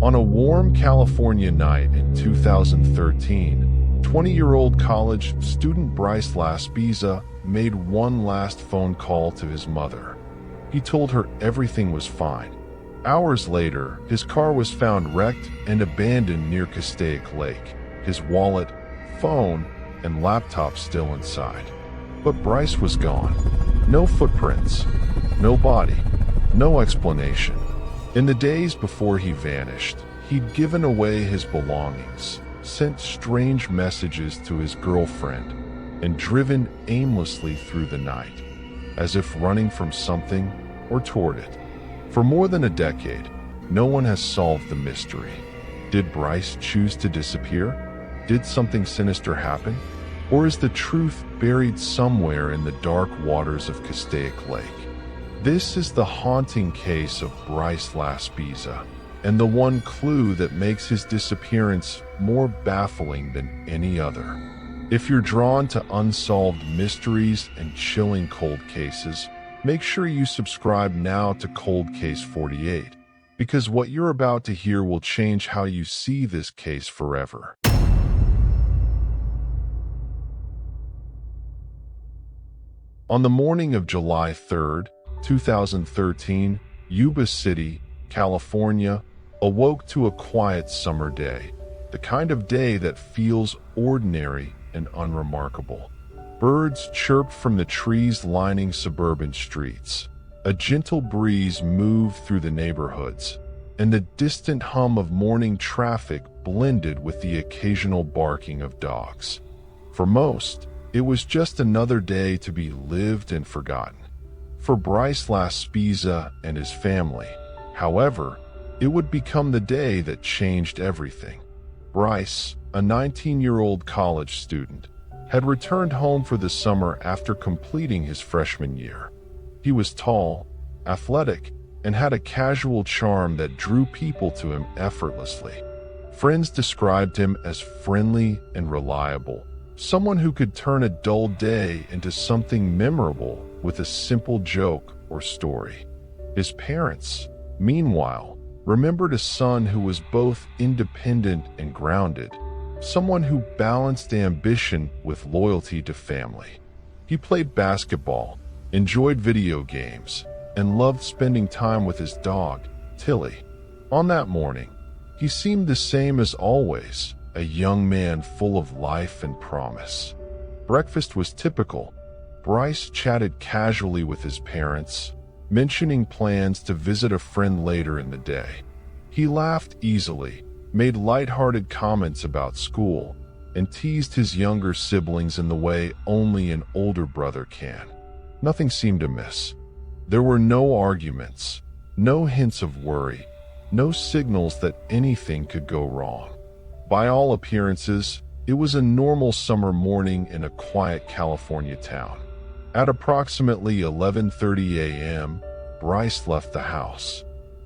On a warm California night in 2013, 20-year-old college student Bryce Laspisa made one last phone call to his mother. He told her everything was fine. Hours later, his car was found wrecked and abandoned near Castaic Lake, his wallet, phone, and laptop still inside. But Bryce was gone. No footprints, no body, no explanation. In the days before he vanished, he'd given away his belongings, sent strange messages to his girlfriend, and driven aimlessly through the night, as if running from something or toward it. For more than a decade, no one has solved the mystery. Did Bryce choose to disappear? Did something sinister happen? Or is the truth buried somewhere in the dark waters of Castaic Lake? This is the haunting case of Bryce Laspisa, and the one clue that makes his disappearance more baffling than any other. If you're drawn to unsolved mysteries and chilling cold cases, make sure you subscribe now to Cold Case 48, because what you're about to hear will change how you see this case forever. On the morning of July 3rd, 2013, Yuba City, California, awoke to a quiet summer day, the kind of day that feels ordinary and unremarkable. Birds chirped from the trees lining suburban streets. A gentle breeze moved through the neighborhoods, and the distant hum of morning traffic blended with the occasional barking of dogs. For most, it was just another day to be lived and forgotten. For Bryce Laspisa and his family, however, it would become the day that changed everything. Bryce, a 19-year-old college student, had returned home for the summer after completing his freshman year. He was tall, athletic, and had a casual charm that drew people to him effortlessly. Friends described him as friendly and reliable, someone who could turn a dull day into something memorable with a simple joke or story. His parents, meanwhile, remembered a son who was both independent and grounded, someone who balanced ambition with loyalty to family. He played basketball, enjoyed video games, and loved spending time with his dog, Tilly. On that morning, he seemed the same as always, a young man full of life and promise. Breakfast was typical. Bryce chatted casually with his parents, mentioning plans to visit a friend later in the day. He laughed easily, made lighthearted comments about school, and teased his younger siblings in the way only an older brother can. Nothing seemed amiss. There were no arguments, no hints of worry, no signals that anything could go wrong. By all appearances, it was a normal summer morning in a quiet California town. At approximately 11:30 a.m., Bryce left the house.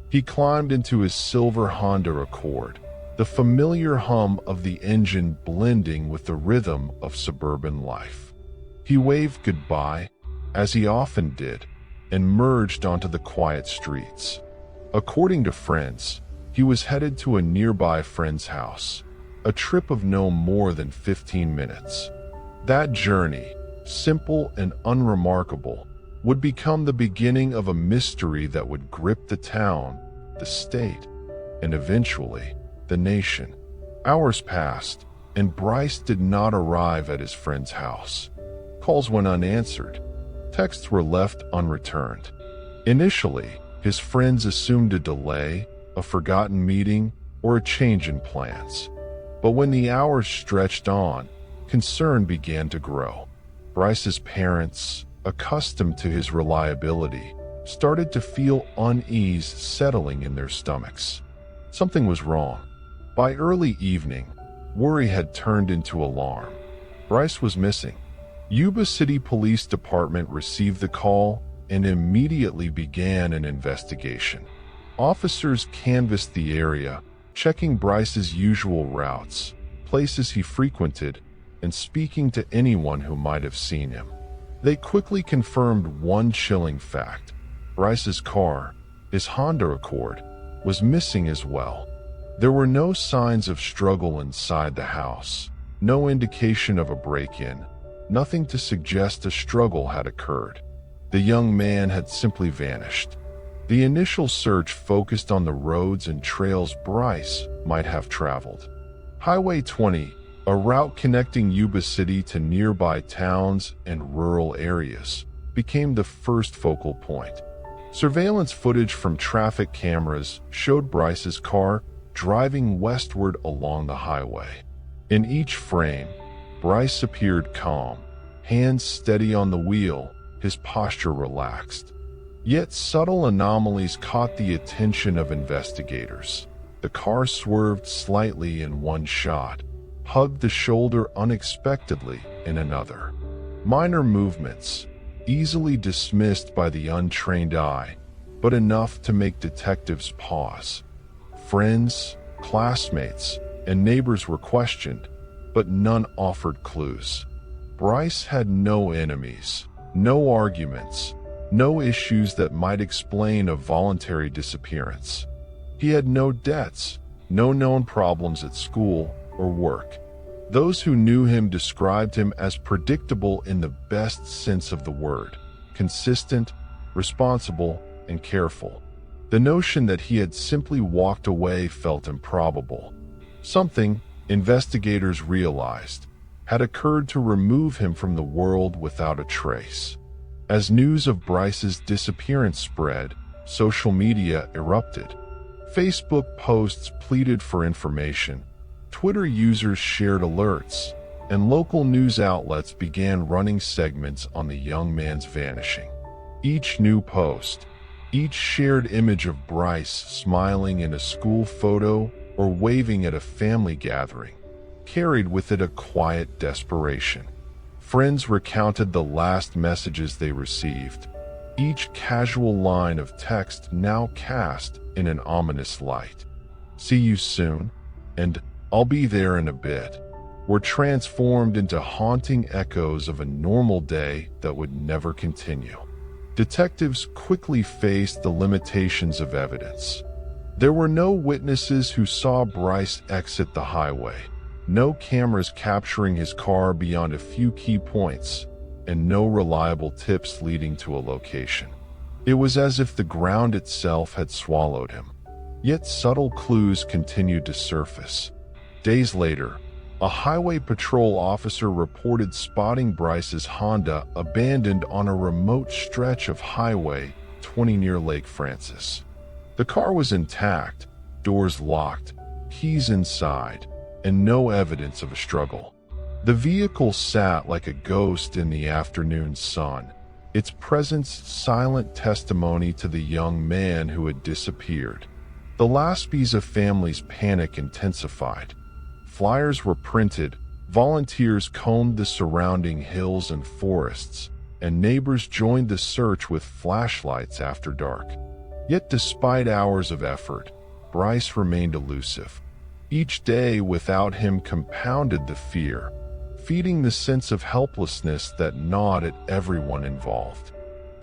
He climbed into his silver Honda Accord, the familiar hum of the engine blending with the rhythm of suburban life. He waved goodbye, as he often did, and merged onto the quiet streets. According to friends, he was headed to a nearby friend's house, a trip of no more than 15 minutes. That journey, simple and unremarkable, would become the beginning of a mystery that would grip the town, the state, and eventually, the nation. Hours passed, and Bryce did not arrive at his friend's house. Calls went unanswered. Texts were left unreturned. Initially, his friends assumed a delay, a forgotten meeting, or a change in plans. But when the hours stretched on, concern began to grow. Bryce's parents, accustomed to his reliability, started to feel unease settling in their stomachs. Something was wrong. By early evening, worry had turned into alarm. Bryce was missing. Yuba City Police Department received the call and immediately began an investigation. Officers canvassed the area, checking Bryce's usual routes, places he frequented, and speaking to anyone who might have seen him. They quickly confirmed one chilling fact. Bryce's car, his Honda Accord, was missing as well. There were no signs of struggle inside the house, no indication of a break-in, nothing to suggest a struggle had occurred. The young man had simply vanished. The initial search focused on the roads and trails Bryce might have traveled. Highway 20, a route connecting Yuba City to nearby towns and rural areas, became the first focal point. Surveillance footage from traffic cameras showed Bryce's car driving westward along the highway. In each frame, Bryce appeared calm, hands steady on the wheel, his posture relaxed. Yet subtle anomalies caught the attention of investigators. The car swerved slightly in one shot, hugged the shoulder unexpectedly in another. Minor movements, easily dismissed by the untrained eye, but enough to make detectives pause. Friends, classmates, and neighbors were questioned, but none offered clues. Bryce had no enemies, no arguments, no issues that might explain a voluntary disappearance. He had no debts, no known problems at school or work. Those who knew him described him as predictable in the best sense of the word, consistent, responsible, and careful. The notion that he had simply walked away felt improbable. Something, investigators realized, had occurred to remove him from the world without a trace. As news of Bryce's disappearance spread, social media erupted. Facebook posts pleaded for information, Twitter users shared alerts, and local news outlets began running segments on the young man's vanishing. Each new post, each shared image of Bryce smiling in a school photo or waving at a family gathering, carried with it a quiet desperation. Friends recounted the last messages they received, each casual line of text now cast in an ominous light. "See you soon," and "I'll be there in a bit," were transformed into haunting echoes of a normal day that would never continue. Detectives quickly faced the limitations of evidence. There were no witnesses who saw Bryce exit the highway, no cameras capturing his car beyond a few key points, and no reliable tips leading to a location. It was as if the ground itself had swallowed him. Yet subtle clues continued to surface. Days later, a highway patrol officer reported spotting Bryce's Honda abandoned on a remote stretch of Highway 20 near Lake Francis. The car was intact, doors locked, keys inside, and no evidence of a struggle. The vehicle sat like a ghost in the afternoon sun, its presence silent testimony to the young man who had disappeared. The Laspisa family's panic intensified. Flyers were printed, volunteers combed the surrounding hills and forests, and neighbors joined the search with flashlights after dark. Yet despite hours of effort, Bryce remained elusive. Each day without him compounded the fear, feeding the sense of helplessness that gnawed at everyone involved.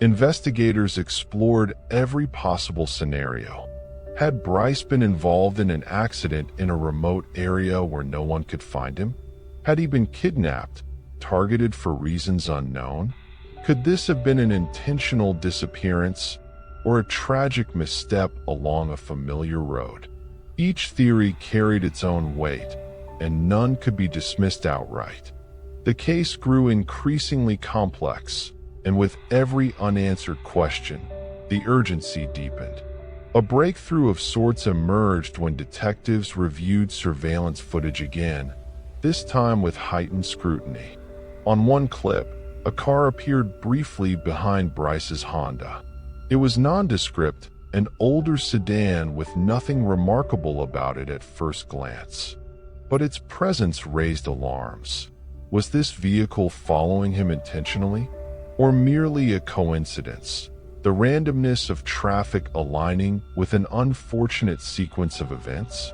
Investigators explored every possible scenario. Had Bryce been involved in an accident in a remote area where no one could find him? Had he been kidnapped, targeted for reasons unknown? Could this have been an intentional disappearance or a tragic misstep along a familiar road? Each theory carried its own weight, and none could be dismissed outright. The case grew increasingly complex, and with every unanswered question, the urgency deepened. A breakthrough of sorts emerged when detectives reviewed surveillance footage again, this time with heightened scrutiny. On one clip, a car appeared briefly behind Bryce's Honda. It was nondescript, an older sedan with nothing remarkable about it at first glance. But its presence raised alarms. Was this vehicle following him intentionally, or merely a coincidence? The randomness of traffic aligning with an unfortunate sequence of events?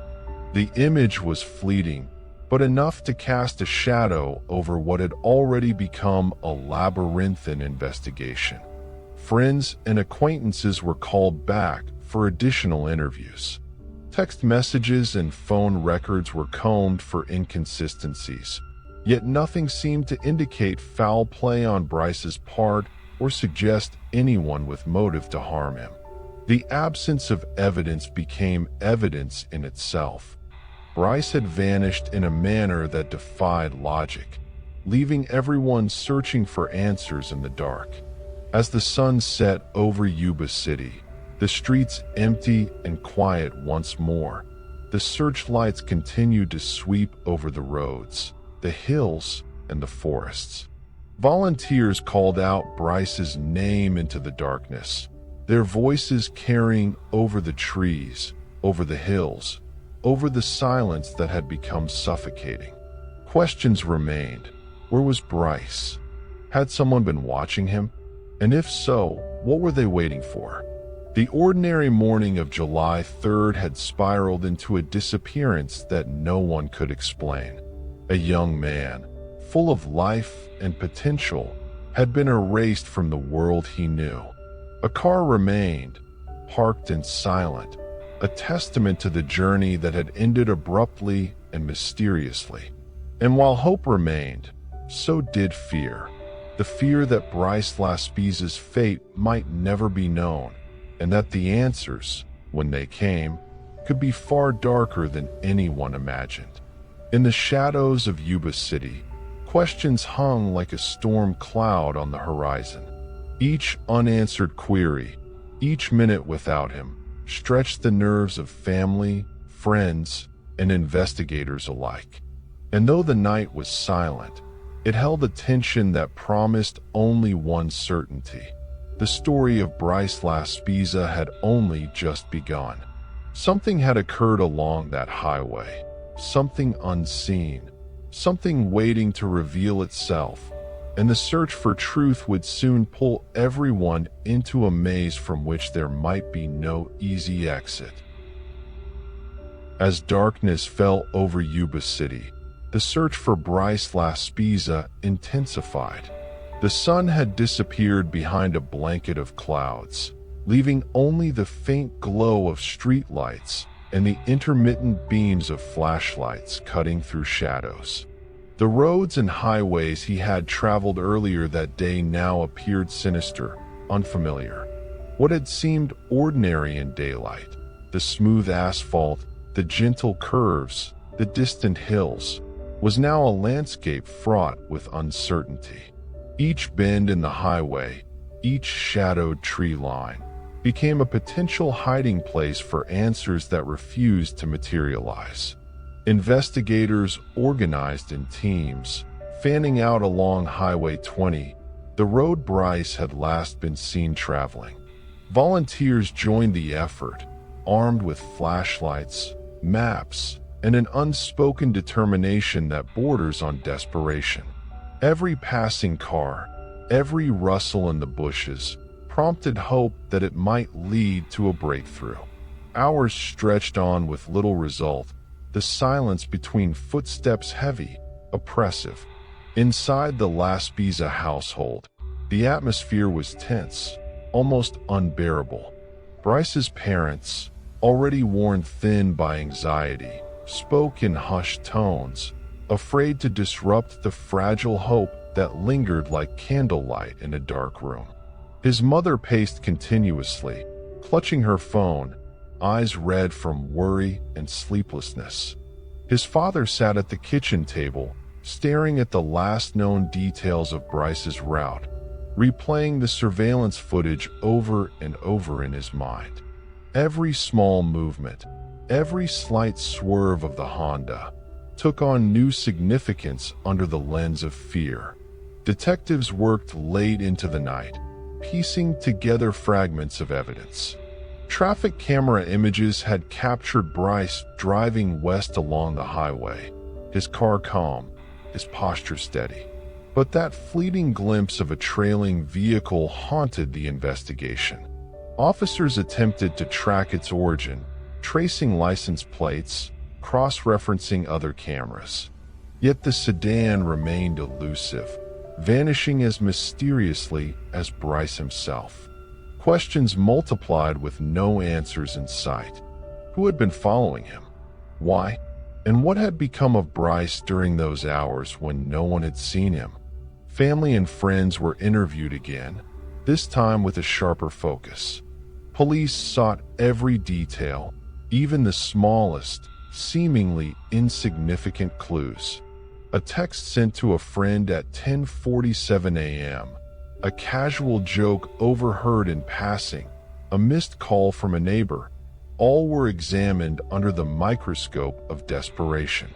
The image was fleeting, but enough to cast a shadow over what had already become a labyrinthine investigation. Friends and acquaintances were called back for additional interviews. Text messages and phone records were combed for inconsistencies, yet nothing seemed to indicate foul play on Bryce's part or suggest anyone with motive to harm him. The absence of evidence became evidence in itself. Bryce had vanished in a manner that defied logic, leaving everyone searching for answers in the dark. As the sun set over Yuba City, the streets empty and quiet once more, the searchlights continued to sweep over the roads, the hills, and the forests. Volunteers called out Bryce's name into the darkness, their voices carrying over the trees, over the hills, over the silence that had become suffocating. Questions remained. Where was Bryce? Had someone been watching him? And if so, what were they waiting for? The ordinary morning of July 3rd had spiraled into a disappearance that no one could explain. A young man, full of life and potential, had been erased from the world he knew. A car remained, parked and silent, a testament to the journey that had ended abruptly and mysteriously. And while hope remained, so did fear. The fear that Bryce Laspisa's fate might never be known, and that the answers, when they came, could be far darker than anyone imagined. In the shadows of Yuba City, questions hung like a storm cloud on the horizon. Each unanswered query, each minute without him, stretched the nerves of family, friends, and investigators alike. And though the night was silent, it held a tension that promised only one certainty. The story of Bryce Laspisa had only just begun. Something had occurred along that highway, something unseen, something waiting to reveal itself, and the search for truth would soon pull everyone into a maze from which there might be no easy exit. As darkness fell over Yuba City, the search for Bryce Laspisa intensified. The sun had disappeared behind a blanket of clouds, leaving only the faint glow of streetlights and the intermittent beams of flashlights cutting through shadows. The roads and highways he had traveled earlier that day now appeared sinister, unfamiliar. What had seemed ordinary in daylight, the smooth asphalt, the gentle curves, the distant hills, was now a landscape fraught with uncertainty. Each bend in the highway, each shadowed tree line, became a potential hiding place for answers that refused to materialize. Investigators organized in teams, fanning out along Highway 20, the road Bryce had last been seen traveling. Volunteers joined the effort, armed with flashlights, maps, and an unspoken determination that borders on desperation. Every passing car, every rustle in the bushes, prompted hope that it might lead to a breakthrough. Hours stretched on with little result, the silence between footsteps heavy, oppressive. Inside the Laspisa household, the atmosphere was tense, almost unbearable. Bryce's parents, already worn thin by anxiety, spoke in hushed tones, afraid to disrupt the fragile hope that lingered like candlelight in a dark room. His mother paced continuously, clutching her phone, eyes red from worry and sleeplessness. His father sat at the kitchen table, staring at the last known details of Bryce's route, replaying the surveillance footage over and over in his mind. Every small movement, every slight swerve of the Honda, took on new significance under the lens of fear. Detectives worked late into the night, piecing together fragments of evidence. Traffic camera images had captured Bryce driving west along the highway, his car calm, his posture steady. But that fleeting glimpse of a trailing vehicle haunted the investigation. Officers attempted to track its origin, tracing license plates, cross-referencing other cameras. Yet the sedan remained elusive, vanishing as mysteriously as Bryce himself. Questions multiplied with no answers in sight. Who had been following him? Why? And what had become of Bryce during those hours when no one had seen him? Family and friends were interviewed again, this time with a sharper focus. Police sought every detail, even the smallest, seemingly insignificant clues. A text sent to a friend at 10:47 a.m., a casual joke overheard in passing, a missed call from a neighbor. All were examined under the microscope of desperation.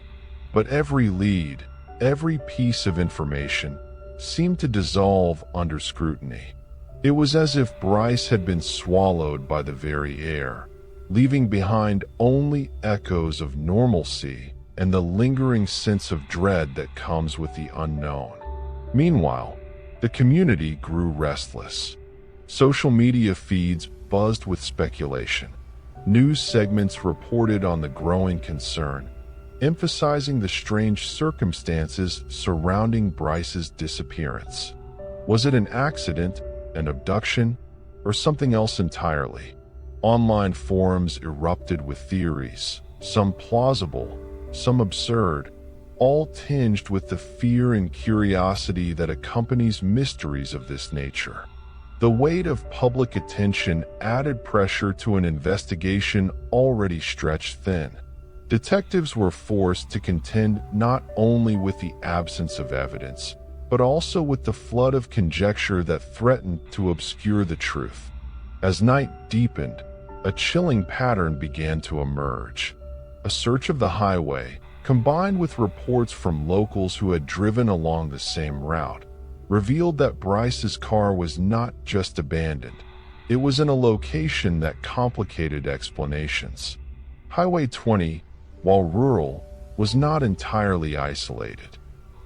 But every lead, every piece of information, seemed to dissolve under scrutiny. It was as if Bryce had been swallowed by the very air, leaving behind only echoes of normalcy and the lingering sense of dread that comes with the unknown. Meanwhile, the community grew restless. Social media feeds buzzed with speculation. News segments reported on the growing concern, emphasizing the strange circumstances surrounding Bryce's disappearance. Was it an accident, an abduction, or something else entirely? Online forums erupted with theories, some plausible, some absurd, all tinged with the fear and curiosity that accompanies mysteries of this nature. The weight of public attention added pressure to an investigation already stretched thin. Detectives were forced to contend not only with the absence of evidence, but also with the flood of conjecture that threatened to obscure the truth. As night deepened, a chilling pattern began to emerge. A search of the highway, combined with reports from locals who had driven along the same route, revealed that Bryce's car was not just abandoned. It was in a location that complicated explanations. Highway 20, while rural, was not entirely isolated.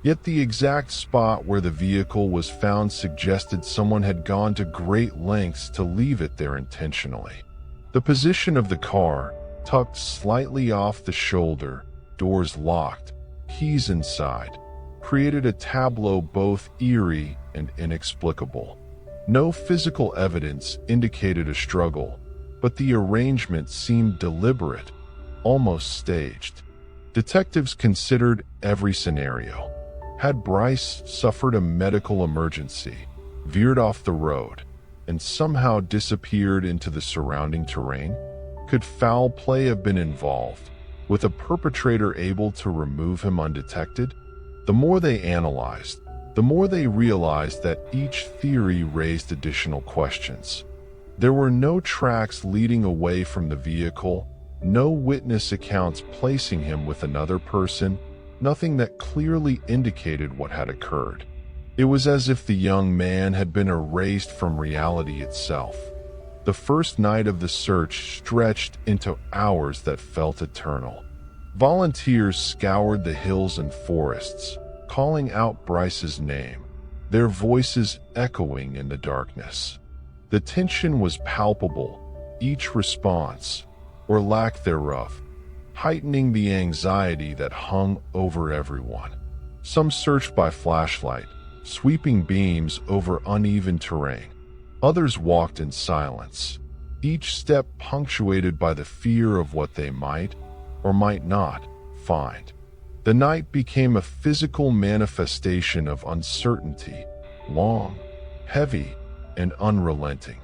Yet the exact spot where the vehicle was found suggested someone had gone to great lengths to leave it there intentionally. The position of the car, tucked slightly off the shoulder, doors locked, keys inside, created a tableau both eerie and inexplicable. No physical evidence indicated a struggle, but the arrangement seemed deliberate, almost staged. Detectives considered every scenario. Had Bryce suffered a medical emergency, veered off the road, and somehow disappeared into the surrounding terrain? Could foul play have been involved, with a perpetrator able to remove him undetected? The more they analyzed, the more they realized that each theory raised additional questions. There were no tracks leading away from the vehicle, no witness accounts placing him with another person, nothing that clearly indicated what had occurred. It was as if the young man had been erased from reality itself. The first night of the search stretched into hours that felt eternal. Volunteers scoured the hills and forests, calling out Bryce's name, their voices echoing in the darkness. The tension was palpable, each response, or lack thereof, heightening the anxiety that hung over everyone. Some searched by flashlight, sweeping beams over uneven terrain. Others walked in silence, each step punctuated by the fear of what they might, or might not, find. The night became a physical manifestation of uncertainty, long, heavy, and unrelenting.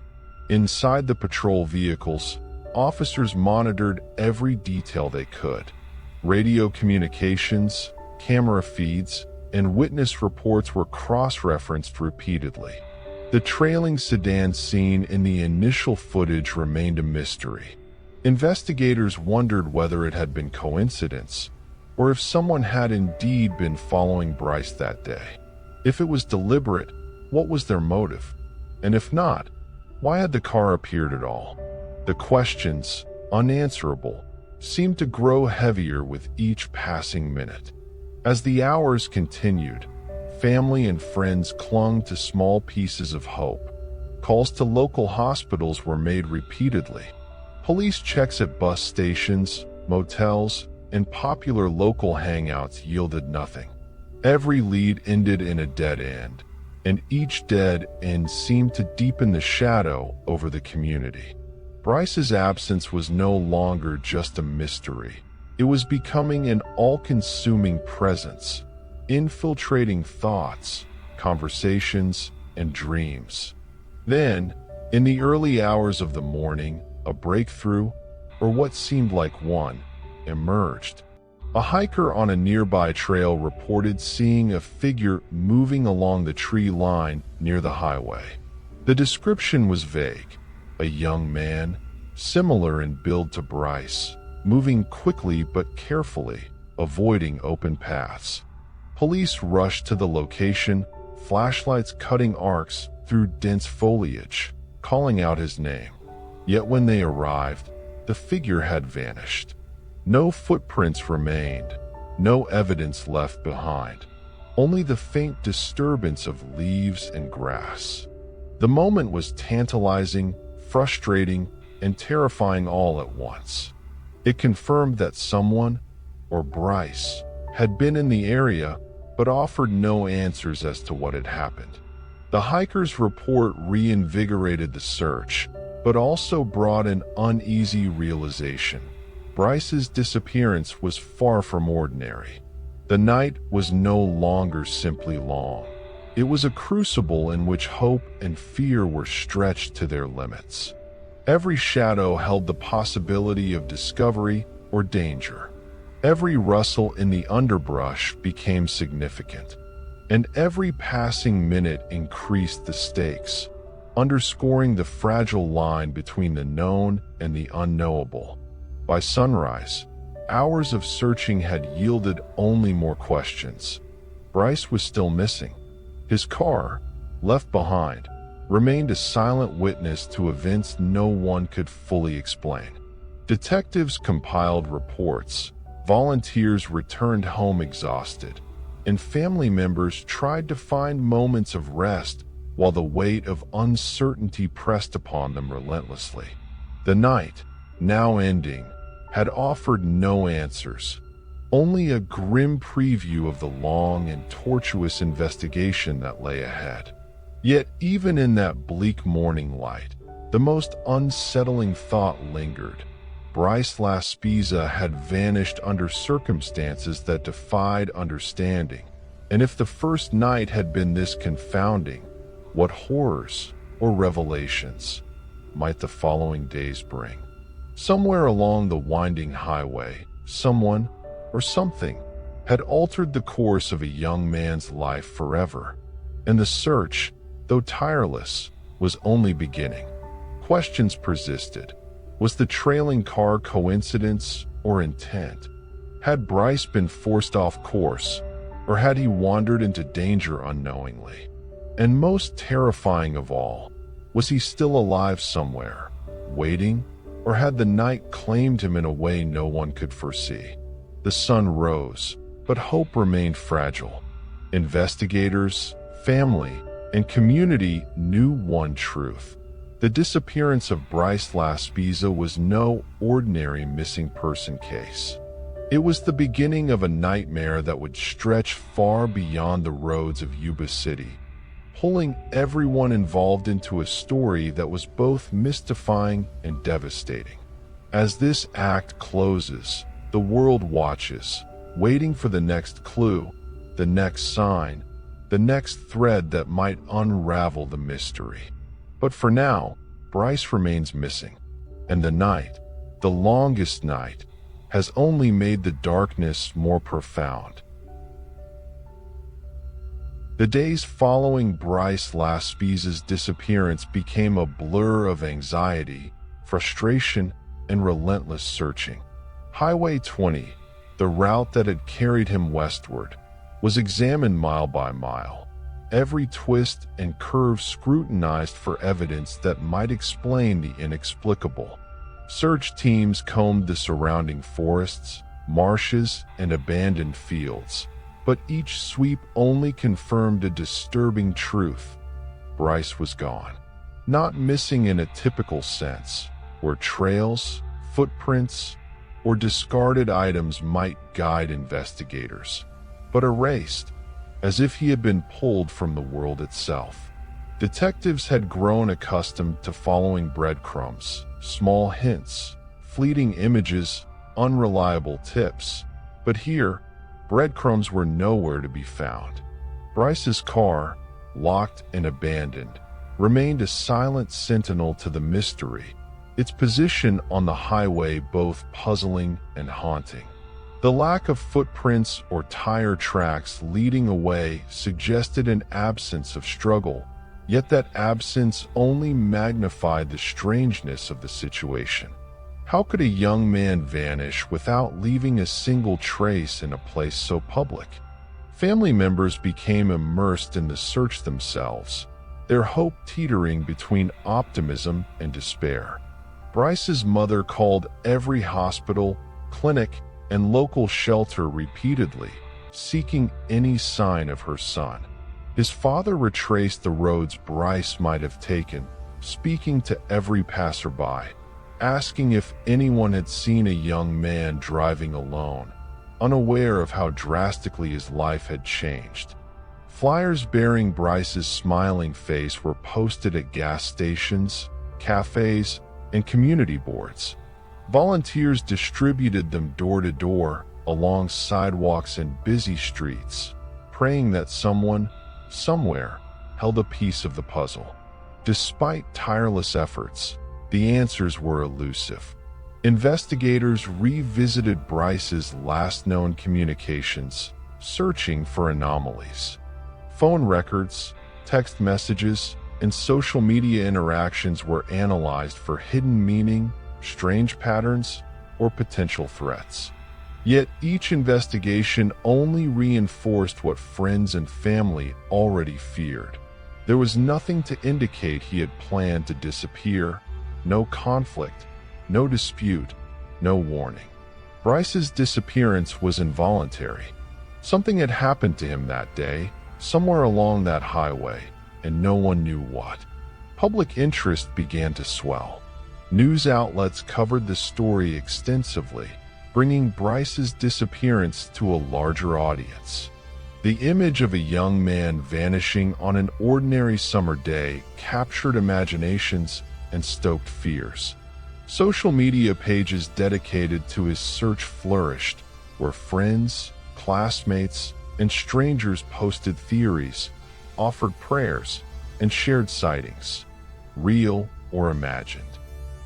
Inside the patrol vehicles, officers monitored every detail they could. Radio communications, camera feeds, and witness reports were cross-referenced repeatedly. The trailing sedan seen in the initial footage remained a mystery. Investigators wondered whether it had been coincidence, or if someone had indeed been following Bryce that day. If it was deliberate, what was their motive? And if not, why had the car appeared at all? The questions, unanswerable, seemed to grow heavier with each passing minute. As the hours continued, family and friends clung to small pieces of hope. Calls to local hospitals were made repeatedly. Police checks at bus stations, motels, and popular local hangouts yielded nothing. Every lead ended in a dead end, and each dead end seemed to deepen the shadow over the community. Bryce's absence was no longer just a mystery. It was becoming an all-consuming presence, infiltrating thoughts, conversations, and dreams. Then, in the early hours of the morning, a breakthrough, or what seemed like one, emerged. A hiker on a nearby trail reported seeing a figure moving along the tree line near the highway. The description was vague. A young man, similar in build to Bryce, moving quickly but carefully, avoiding open paths. Police rushed to the location, flashlights cutting arcs through dense foliage, calling out his name. Yet when they arrived, the figure had vanished. No footprints remained, no evidence left behind, only the faint disturbance of leaves and grass. The moment was tantalizing, frustrating, and terrifying all at once. It confirmed that someone, or Bryce, had been in the area but offered no answers as to what had happened. The hiker's report reinvigorated the search, but also brought an uneasy realization. Bryce's disappearance was far from ordinary. The night was no longer simply long. It was a crucible in which hope and fear were stretched to their limits. Every shadow held the possibility of discovery or danger. Every rustle in the underbrush became significant, and every passing minute increased the stakes, underscoring the fragile line between the known and the unknowable. By sunrise, hours of searching had yielded only more questions. Bryce was still missing. His car, left behind, remained a silent witness to events no one could fully explain. Detectives compiled reports, volunteers returned home exhausted, and family members tried to find moments of rest while the weight of uncertainty pressed upon them relentlessly. The night, now ending, had offered no answers, only a grim preview of the long and tortuous investigation that lay ahead. Yet even in that bleak morning light, the most unsettling thought lingered. Bryce Laspisa had vanished under circumstances that defied understanding, and if the first night had been this confounding, what horrors or revelations might the following days bring? Somewhere along the winding highway, someone or something had altered the course of a young man's life forever, and the search, though tireless, was only beginning. Questions persisted. Was the trailing car coincidence or intent? Had Bryce been forced off course, or had he wandered into danger unknowingly? And most terrifying of all, was he still alive somewhere, waiting, or had the night claimed him in a way no one could foresee? The sun rose, but hope remained fragile. Investigators, family, and community knew one truth. The disappearance of Bryce Laspisa was no ordinary missing person case. It was the beginning of a nightmare that would stretch far beyond the roads of Yuba City, pulling everyone involved into a story that was both mystifying and devastating. As this act closes, the world watches, waiting for the next clue, the next sign, the next thread that might unravel the mystery. But for now, Bryce remains missing, and the night, the longest night, has only made the darkness more profound. The days following Bryce Laspisa's disappearance became a blur of anxiety, frustration, and relentless searching. Highway 20, the route that had carried him westward, was examined mile by mile, every twist and curve scrutinized for evidence that might explain the inexplicable. Search teams combed the surrounding forests, marshes, and abandoned fields, but each sweep only confirmed a disturbing truth. Bryce was gone. Not missing in a typical sense, where trails, footprints, or discarded items might guide investigators, but erased, as if he had been pulled from the world itself. Detectives had grown accustomed to following breadcrumbs, small hints, fleeting images, unreliable tips. But here, breadcrumbs were nowhere to be found. Bryce's car, locked and abandoned, remained a silent sentinel to the mystery, its position on the highway both puzzling and haunting. The lack of footprints or tire tracks leading away suggested an absence of struggle, yet that absence only magnified the strangeness of the situation. How could a young man vanish without leaving a single trace in a place so public? Family members became immersed in the search themselves, their hope teetering between optimism and despair. Bryce's mother called every hospital, clinic, and local shelter repeatedly, seeking any sign of her son. His father retraced the roads Bryce might have taken, speaking to every passerby, asking if anyone had seen a young man driving alone, unaware of how drastically his life had changed. Flyers bearing Bryce's smiling face were posted at gas stations, cafes, and community boards. Volunteers distributed them door to door, along sidewalks and busy streets, praying that someone, somewhere, held a piece of the puzzle. Despite tireless efforts, the answers were elusive. Investigators revisited Bryce's last known communications, searching for anomalies. Phone records, text messages, and social media interactions were analyzed for hidden meaning, strange patterns, or potential threats. Yet each investigation only reinforced what friends and family already feared. There was nothing to indicate he had planned to disappear, no conflict, no dispute, no warning. Bryce's disappearance was involuntary. Something had happened to him that day, somewhere along that highway, and no one knew what. Public interest began to swell. News outlets covered the story extensively, bringing Bryce's disappearance to a larger audience. The image of a young man vanishing on an ordinary summer day captured imaginations and stoked fears. Social media pages dedicated to his search flourished, where friends, classmates, and strangers posted theories, offered prayers, and shared sightings, real or imagined.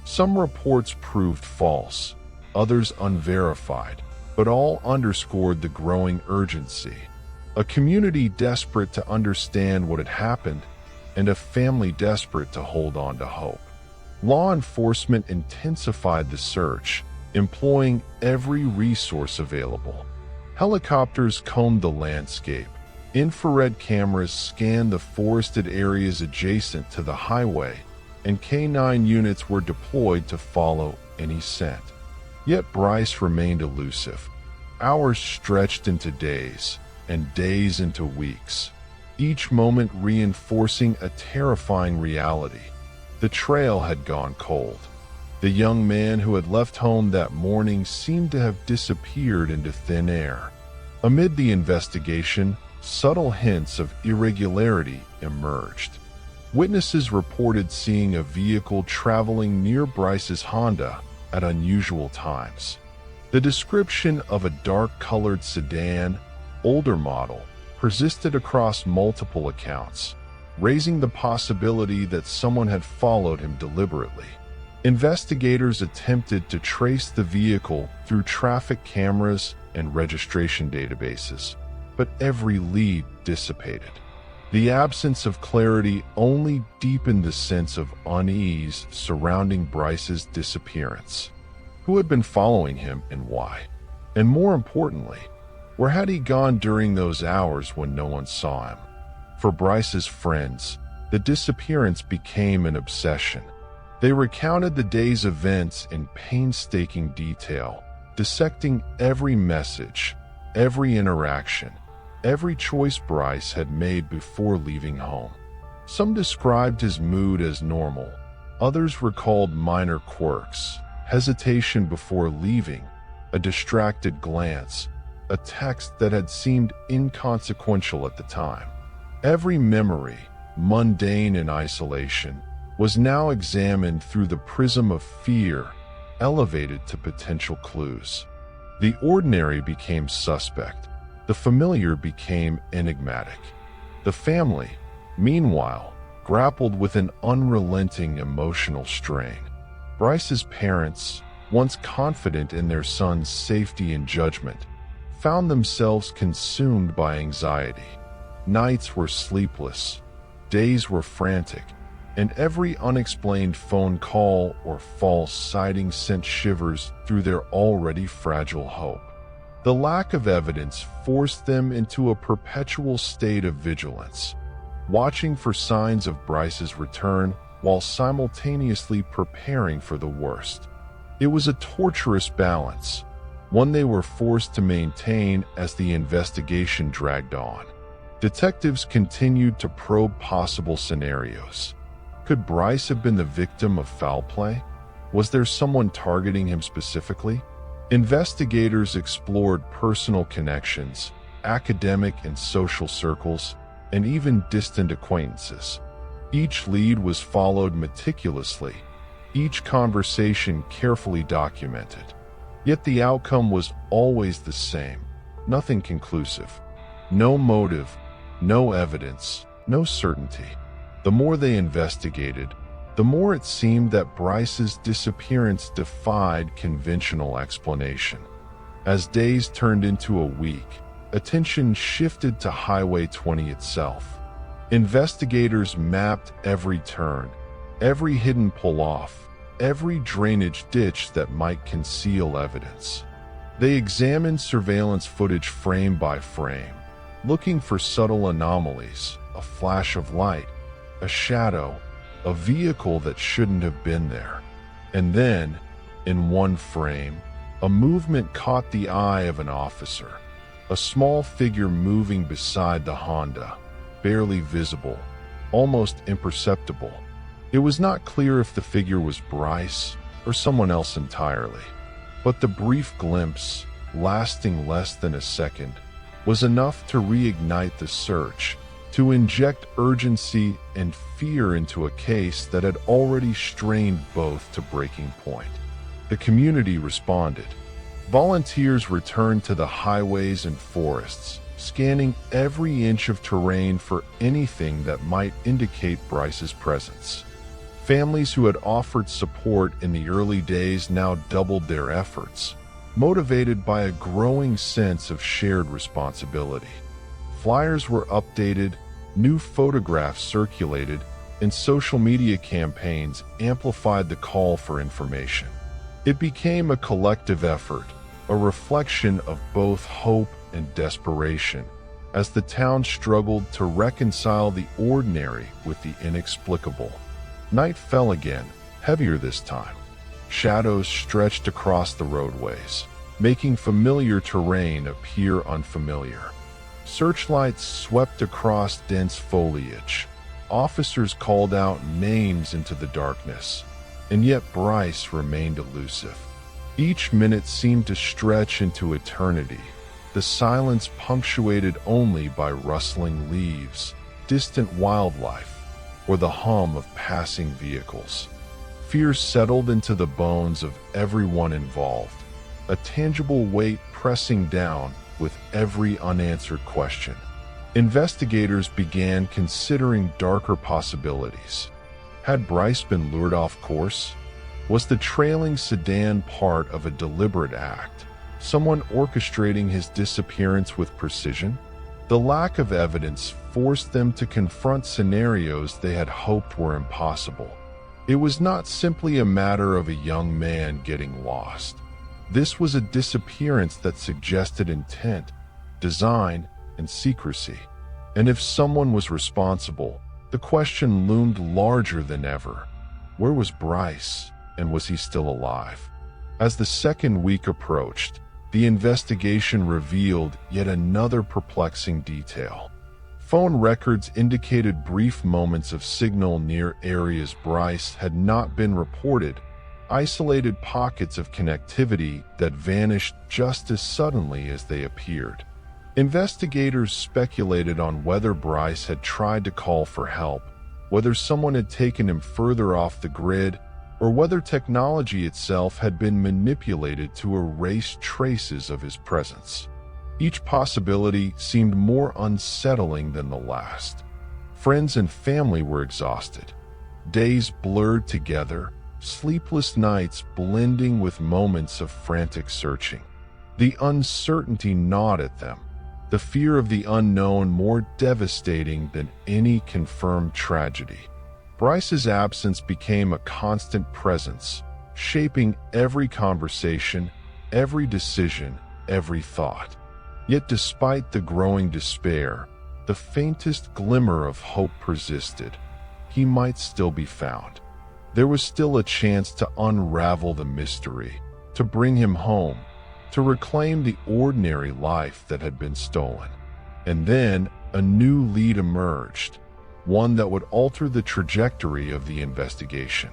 Some reports proved false, others unverified, but all underscored the growing urgency. A community desperate to understand what had happened, and a family desperate to hold on to hope. Law enforcement intensified the search, employing every resource available. Helicopters combed the landscape. Infrared cameras scanned the forested areas adjacent to the highway, and K-9 units were deployed to follow any scent. Yet Bryce remained elusive. Hours stretched into days, and days into weeks, each moment reinforcing a terrifying reality. The trail had gone cold. The young man who had left home that morning seemed to have disappeared into thin air. Amid the investigation, subtle hints of irregularity emerged. Witnesses reported seeing a vehicle traveling near Bryce's Honda at unusual times. The description of a dark-colored sedan, older model, persisted across multiple accounts, raising the possibility that someone had followed him deliberately. Investigators attempted to trace the vehicle through traffic cameras and registration databases, but every lead dissipated. The absence of clarity only deepened the sense of unease surrounding Bryce's disappearance. Who had been following him and why? And more importantly, where had he gone during those hours when no one saw him? For Bryce's friends, the disappearance became an obsession. They recounted the day's events in painstaking detail, dissecting every message, every interaction, every choice Bryce had made before leaving home. Some described his mood as normal. Others recalled minor quirks, hesitation before leaving, a distracted glance, a text that had seemed inconsequential at the time. Every memory, mundane in isolation, was now examined through the prism of fear, elevated to potential clues. The ordinary became suspect. The familiar became enigmatic. The family, meanwhile, grappled with an unrelenting emotional strain. Bryce's parents, once confident in their son's safety and judgment, found themselves consumed by anxiety. Nights were sleepless, days were frantic, and every unexplained phone call or false sighting sent shivers through their already fragile hope. The lack of evidence forced them into a perpetual state of vigilance, watching for signs of Bryce's return while simultaneously preparing for the worst. It was a torturous balance, one they were forced to maintain as the investigation dragged on. Detectives continued to probe possible scenarios. Could Bryce have been the victim of foul play? Was there someone targeting him specifically? Investigators explored personal connections, academic and social circles, and even distant acquaintances. Each lead was followed meticulously, each conversation carefully documented. Yet the outcome was always the same, nothing conclusive. No motive, no evidence, no certainty. The more they investigated, the more it seemed that Bryce's disappearance defied conventional explanation. As days turned into a week, attention shifted to Highway 20 itself. Investigators mapped every turn, every hidden pull-off, every drainage ditch that might conceal evidence. They examined surveillance footage frame by frame, looking for subtle anomalies, a flash of light, a shadow, a vehicle that shouldn't have been there. And then, in one frame, a movement caught the eye of an officer, a small figure moving beside the Honda, barely visible, almost imperceptible. It was not clear if the figure was Bryce or someone else entirely, but the brief glimpse, lasting less than a second, was enough to reignite the search, to inject urgency and fear into a case that had already strained both to breaking point. The community responded. Volunteers returned to the highways and forests, scanning every inch of terrain for anything that might indicate Bryce's presence. Families who had offered support in the early days now doubled their efforts, motivated by a growing sense of shared responsibility. Flyers were updated, new photographs circulated, and social media campaigns amplified the call for information. It became a collective effort, a reflection of both hope and desperation, as the town struggled to reconcile the ordinary with the inexplicable. Night fell again, heavier this time. Shadows stretched across the roadways, making familiar terrain appear unfamiliar. Searchlights swept across dense foliage. Officers called out names into the darkness, and yet Bryce remained elusive. Each minute seemed to stretch into eternity, the silence punctuated only by rustling leaves, distant wildlife, or the hum of passing vehicles. Fear settled into the bones of everyone involved, a tangible weight pressing down with every unanswered question. Investigators began considering darker possibilities. Had Bryce been lured off course? Was the trailing sedan part of a deliberate act, someone orchestrating his disappearance with precision? The lack of evidence forced them to confront scenarios they had hoped were impossible. It was not simply a matter of a young man getting lost. This was a disappearance that suggested intent, design, and secrecy. And if someone was responsible, the question loomed larger than ever. Where was Bryce, and was he still alive? As the second week approached, the investigation revealed yet another perplexing detail. Phone records indicated brief moments of signal near areas Bryce had not been reported, isolated pockets of connectivity that vanished just as suddenly as they appeared. Investigators speculated on whether Bryce had tried to call for help, whether someone had taken him further off the grid, or whether technology itself had been manipulated to erase traces of his presence. Each possibility seemed more unsettling than the last. Friends and family were exhausted. Days blurred together, sleepless nights blending with moments of frantic searching. The uncertainty gnawed at them, the fear of the unknown more devastating than any confirmed tragedy. Bryce's absence became a constant presence, shaping every conversation, every decision, every thought. Yet despite the growing despair, the faintest glimmer of hope persisted. He might still be found. There was still a chance to unravel the mystery, to bring him home, to reclaim the ordinary life that had been stolen. And then a new lead emerged, one that would alter the trajectory of the investigation.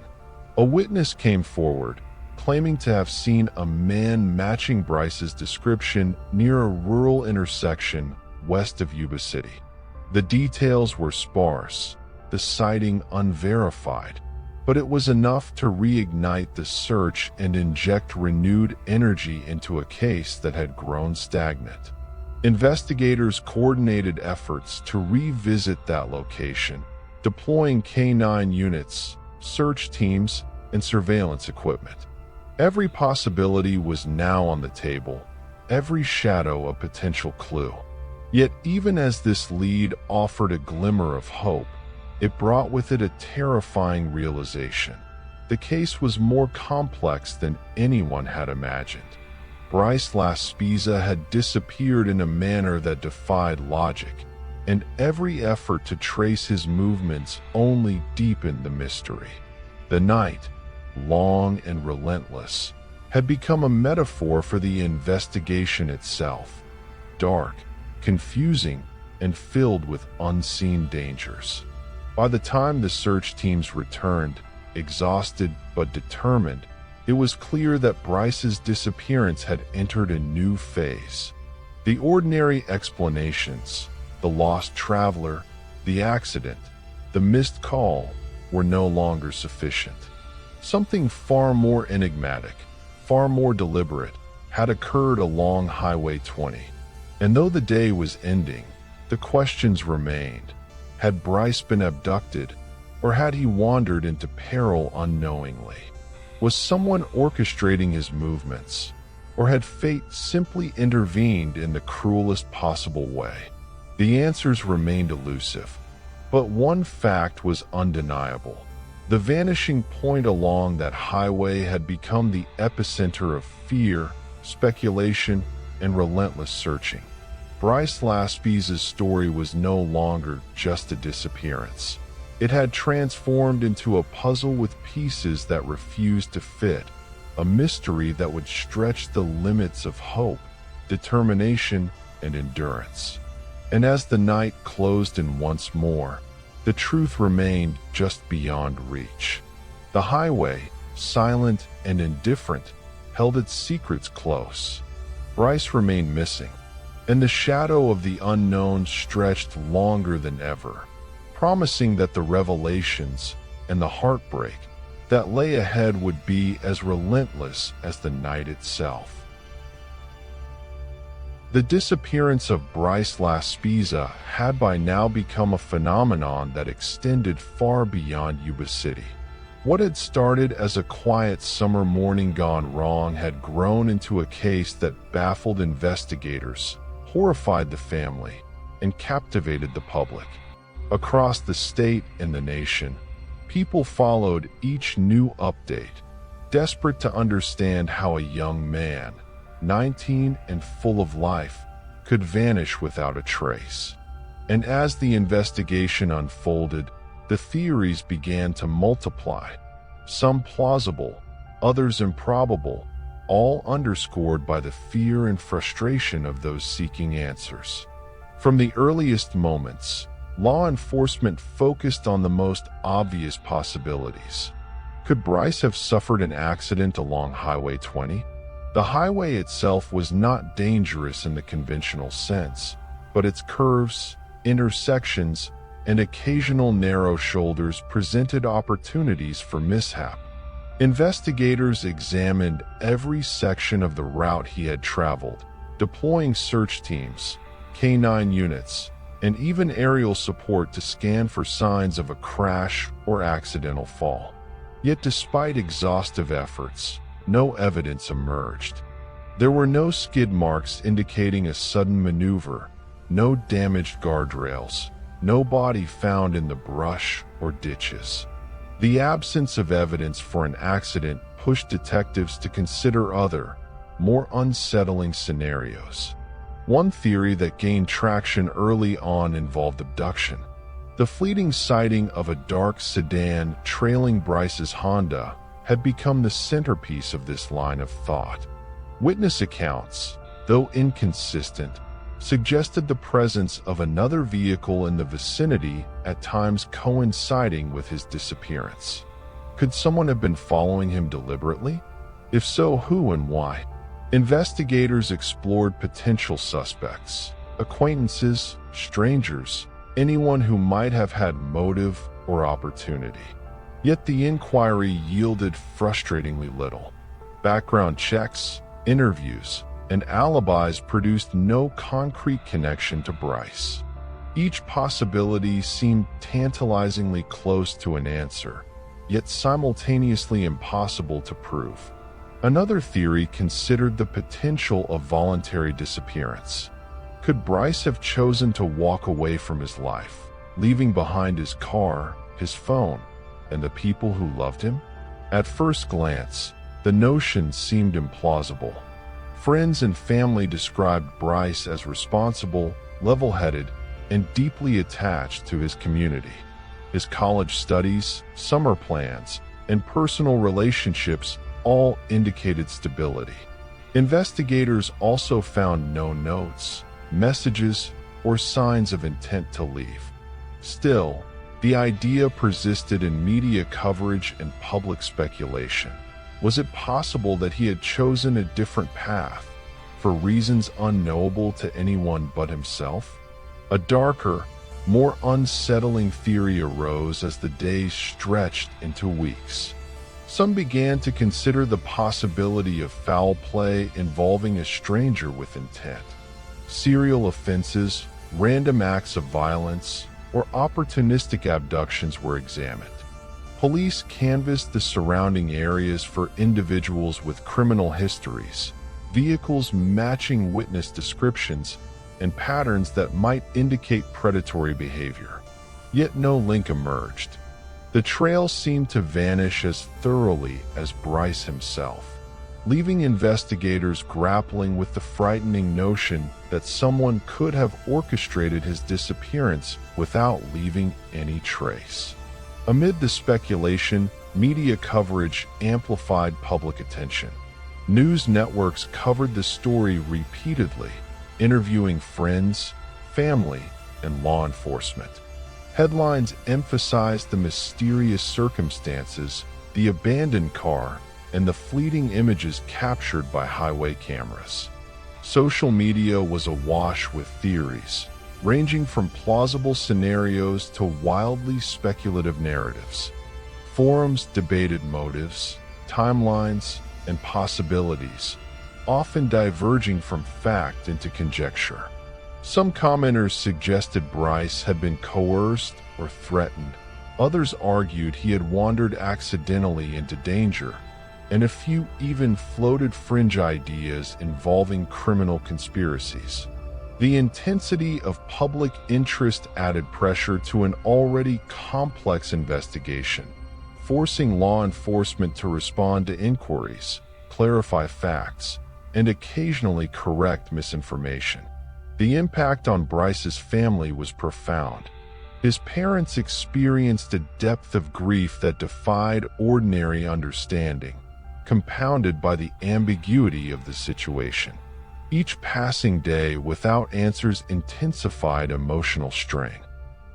A witness came forward, claiming to have seen a man matching Bryce's description near a rural intersection west of Yuba City. The details were sparse, the sighting unverified, but it was enough to reignite the search and inject renewed energy into a case that had grown stagnant. Investigators coordinated efforts to revisit that location, deploying K-9 units, search teams, and surveillance equipment. Every possibility was now on the table, every shadow a potential clue. Yet even as this lead offered a glimmer of hope, it brought with it a terrifying realization. The case was more complex than anyone had imagined. Bryce Laspisa had disappeared in a manner that defied logic, and every effort to trace his movements only deepened the mystery. The night, long and relentless, had become a metaphor for the investigation itself. Dark, confusing, and filled with unseen dangers. By the time the search teams returned, exhausted but determined, it was clear that Bryce's disappearance had entered a new phase. The ordinary explanations, the lost traveler, the accident, the missed call, were no longer sufficient. Something far more enigmatic, far more deliberate, had occurred along Highway 20. And though the day was ending, the questions remained. Had Bryce been abducted, or had he wandered into peril unknowingly? Was someone orchestrating his movements, or had fate simply intervened in the cruelest possible way? The answers remained elusive, but one fact was undeniable. The vanishing point along that highway had become the epicenter of fear, speculation, and relentless searching. Bryce Laspisa's story was no longer just a disappearance. It had transformed into a puzzle with pieces that refused to fit, a mystery that would stretch the limits of hope, determination, and endurance. And as the night closed in once more, the truth remained just beyond reach. The highway, silent and indifferent, held its secrets close. Bryce remained missing, and the shadow of the unknown stretched longer than ever, promising that the revelations and the heartbreak that lay ahead would be as relentless as the night itself. The disappearance of Bryce Laspisa had by now become a phenomenon that extended far beyond Yuba City. What had started as a quiet summer morning gone wrong had grown into a case that baffled investigators, horrified the family, and captivated the public. Across the state and the nation, people followed each new update, desperate to understand how a young man, 19 and full of life, could vanish without a trace. And as the investigation unfolded, the theories began to multiply, some plausible, others improbable, all underscored by the fear and frustration of those seeking answers. From the earliest moments, law enforcement focused on the most obvious possibilities. Could Bryce have suffered an accident along Highway 20? The highway itself was not dangerous in the conventional sense, but its curves, intersections, and occasional narrow shoulders presented opportunities for mishap. Investigators examined every section of the route he had traveled, deploying search teams, K9 units, and even aerial support to scan for signs of a crash or accidental fall. Yet despite exhaustive efforts, no evidence emerged. There were no skid marks indicating a sudden maneuver, no damaged guardrails, no body found in the brush or ditches. The absence of evidence for an accident pushed detectives to consider other, more unsettling scenarios. One theory that gained traction early on involved abduction. The fleeting sighting of a dark sedan trailing Bryce's Honda had become the centerpiece of this line of thought. Witness accounts, though inconsistent, suggested the presence of another vehicle in the vicinity, at times coinciding with his disappearance. Could someone have been following him deliberately? If so, who and why? Investigators explored potential suspects, acquaintances, strangers, anyone who might have had motive or opportunity. Yet the inquiry yielded frustratingly little. Background checks, interviews, and alibis produced no concrete connection to Bryce. Each possibility seemed tantalizingly close to an answer, yet simultaneously impossible to prove. Another theory considered the potential of voluntary disappearance. Could Bryce have chosen to walk away from his life, leaving behind his car, his phone, and the people who loved him? At first glance, the notion seemed implausible. Friends and family described Bryce as responsible, level-headed, and deeply attached to his community. His college studies, summer plans, and personal relationships all indicated stability. Investigators also found no notes, messages, or signs of intent to leave. Still, the idea persisted in media coverage and public speculation. Was it possible that he had chosen a different path, for reasons unknowable to anyone but himself? A darker, more unsettling theory arose as the days stretched into weeks. Some began to consider the possibility of foul play involving a stranger with intent. Serial offenses, random acts of violence, or opportunistic abductions were examined. Police canvassed the surrounding areas for individuals with criminal histories, vehicles matching witness descriptions, and patterns that might indicate predatory behavior. Yet no link emerged. The trail seemed to vanish as thoroughly as Bryce himself, leaving investigators grappling with the frightening notion that someone could have orchestrated his disappearance without leaving any trace. Amid the speculation, media coverage amplified public attention. News networks covered the story repeatedly, interviewing friends, family, and law enforcement. Headlines emphasized the mysterious circumstances, the abandoned car, and the fleeting images captured by highway cameras. Social media was awash with theories, ranging from plausible scenarios to wildly speculative narratives. Forums debated motives, timelines, and possibilities, often diverging from fact into conjecture. Some commenters suggested Bryce had been coerced or threatened. Others argued he had wandered accidentally into danger, and a few even floated fringe ideas involving criminal conspiracies. The intensity of public interest added pressure to an already complex investigation, forcing law enforcement to respond to inquiries, clarify facts, and occasionally correct misinformation. The impact on Bryce's family was profound. His parents experienced a depth of grief that defied ordinary understanding, compounded by the ambiguity of the situation. Each passing day without answers intensified emotional strain.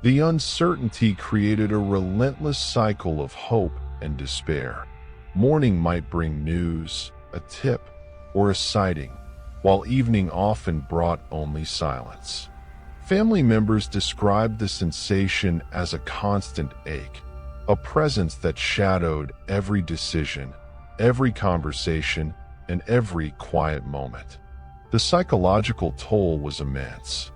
The uncertainty created a relentless cycle of hope and despair. Morning might bring news, a tip, or a sighting, while evening often brought only silence. Family members described the sensation as a constant ache, a presence that shadowed every decision, every conversation, and every quiet moment. The psychological toll was immense.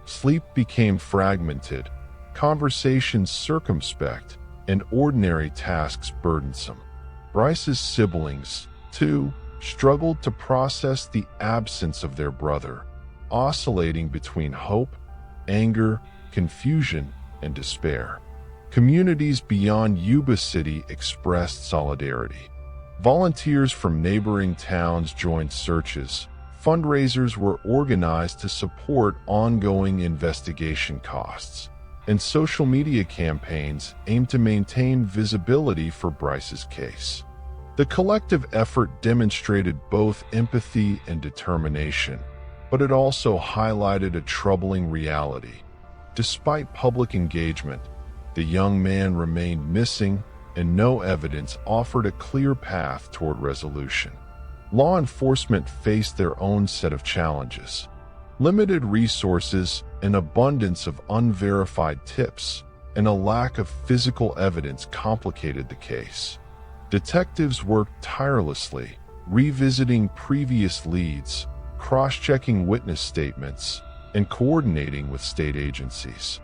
Sleep became fragmented, conversations circumspect, and ordinary tasks burdensome. Bryce's siblings, too, struggled to process the absence of their brother, oscillating between hope, anger, confusion, and despair. Communities beyond Yuba City expressed solidarity. Volunteers from neighboring towns joined searches. Fundraisers were organized to support ongoing investigation costs, and social media campaigns aimed to maintain visibility for Bryce's case. The collective effort demonstrated both empathy and determination, but it also highlighted a troubling reality. Despite public engagement, the young man remained missing, and no evidence offered a clear path toward resolution. Law enforcement faced their own set of challenges. Limited resources, an abundance of unverified tips, and a lack of physical evidence complicated the case. Detectives worked tirelessly, revisiting previous leads, cross-checking witness statements, and coordinating with state agencies.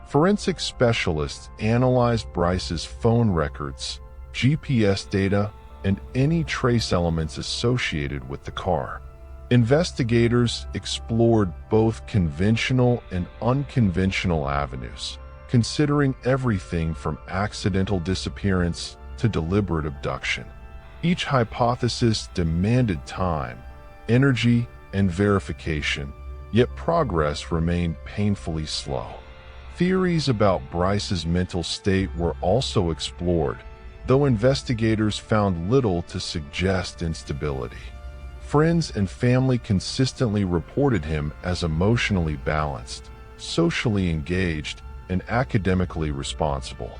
Forensic specialists analyzed Bryce's phone records, GPS data, and any trace elements associated with the car. Investigators explored both conventional and unconventional avenues, considering everything from accidental disappearance to deliberate abduction. Each hypothesis demanded time, energy, and verification, yet progress remained painfully slow. Theories about Bryce's mental state were also explored, though investigators found little to suggest instability. Friends and family consistently reported him as emotionally balanced, socially engaged, and academically responsible.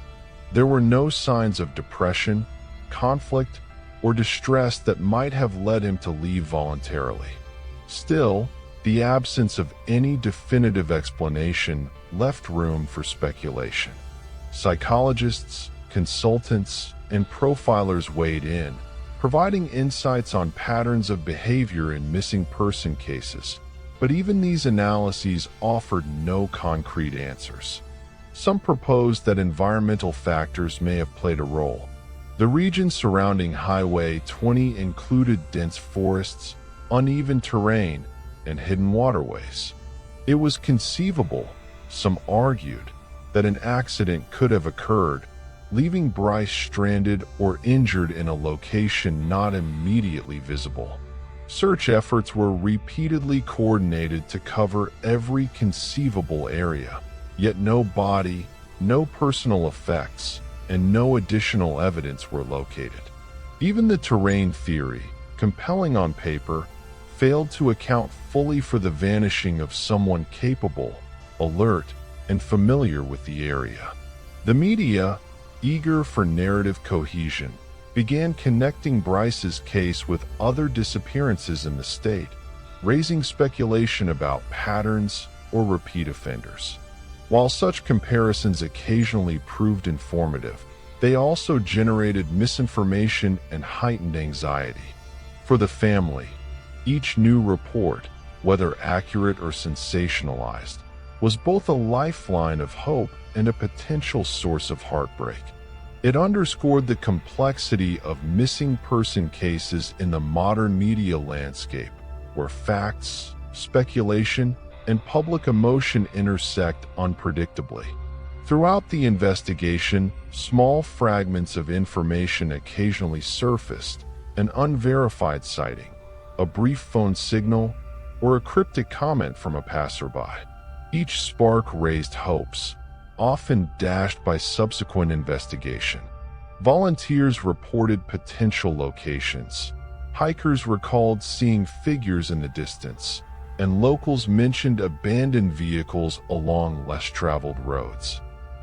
There were no signs of depression, conflict, or distress that might have led him to leave voluntarily. Still, the absence of any definitive explanation left room for speculation. Psychologists, consultants, and profilers weighed in, providing insights on patterns of behavior in missing person cases, but even these analyses offered no concrete answers. Some proposed that environmental factors may have played a role. The region surrounding Highway 20 included dense forests, uneven terrain, and hidden waterways. It was conceivable, some argued, that an accident could have occurred, leaving Bryce stranded or injured in a location not immediately visible. Search efforts were repeatedly coordinated to cover every conceivable area, yet no body, no personal effects, and no additional evidence were located. Even the terrain theory, compelling on paper, failed to account fully for the vanishing of someone capable, alert, and familiar with the area. The media, eager for narrative cohesion, began connecting Bryce's case with other disappearances in the state, raising speculation about patterns or repeat offenders. While such comparisons occasionally proved informative, they also generated misinformation and heightened anxiety. For the family, each new report, whether accurate or sensationalized, was both a lifeline of hope and a potential source of heartbreak. It underscored the complexity of missing person cases in the modern media landscape, where facts, speculation, and public emotion intersect unpredictably. Throughout the investigation, small fragments of information occasionally surfaced: an unverified sighting, a brief phone signal, or a cryptic comment from a passerby. Each spark raised hopes, often dashed by subsequent investigation. Volunteers reported potential locations. Hikers recalled seeing figures in the distance, and locals mentioned abandoned vehicles along less traveled roads.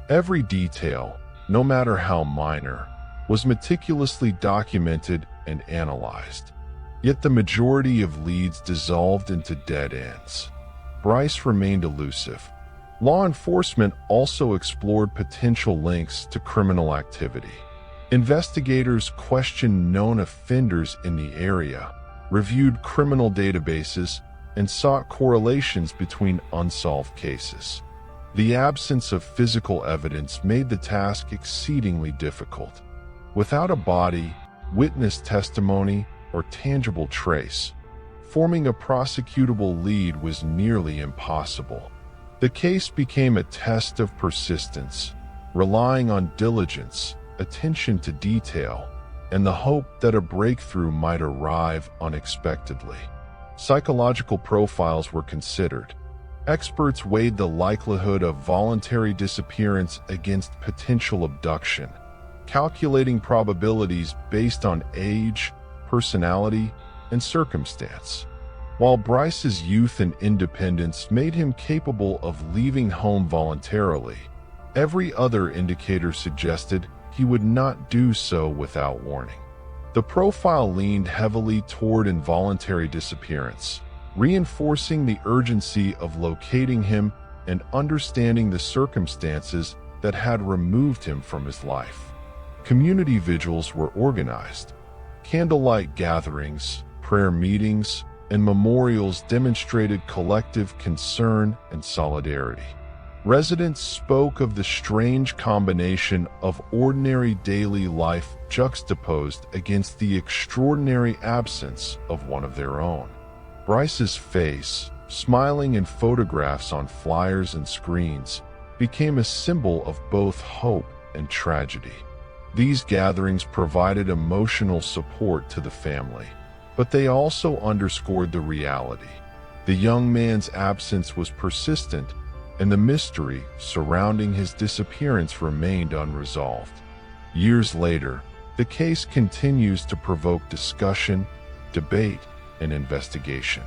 Every detail, no matter how minor, was meticulously documented and analyzed. Yet the majority of leads dissolved into dead ends. Bryce remained elusive. Law enforcement also explored potential links to criminal activity. Investigators questioned known offenders in the area, reviewed criminal databases, and sought correlations between unsolved cases. The absence of physical evidence made the task exceedingly difficult. Without a body, witness testimony, or tangible trace, forming a prosecutable lead was nearly impossible. The case became a test of persistence, relying on diligence, attention to detail, and the hope that a breakthrough might arrive unexpectedly. Psychological profiles were considered. Experts weighed the likelihood of voluntary disappearance against potential abduction, calculating probabilities based on age, personality, and circumstance. While Bryce's youth and independence made him capable of leaving home voluntarily, every other indicator suggested he would not do so without warning. The profile leaned heavily toward involuntary disappearance, reinforcing the urgency of locating him and understanding the circumstances that had removed him from his life. Community vigils were organized. Candlelight gatherings, prayer meetings, and memorials demonstrated collective concern and solidarity. Residents spoke of the strange combination of ordinary daily life juxtaposed against the extraordinary absence of one of their own. Bryce's face, smiling in photographs on flyers and screens, became a symbol of both hope and tragedy. These gatherings provided emotional support to the family, but they also underscored the reality. The young man's absence was persistent, and the mystery surrounding his disappearance remained unresolved. Years later, the case continues to provoke discussion, debate, and investigation.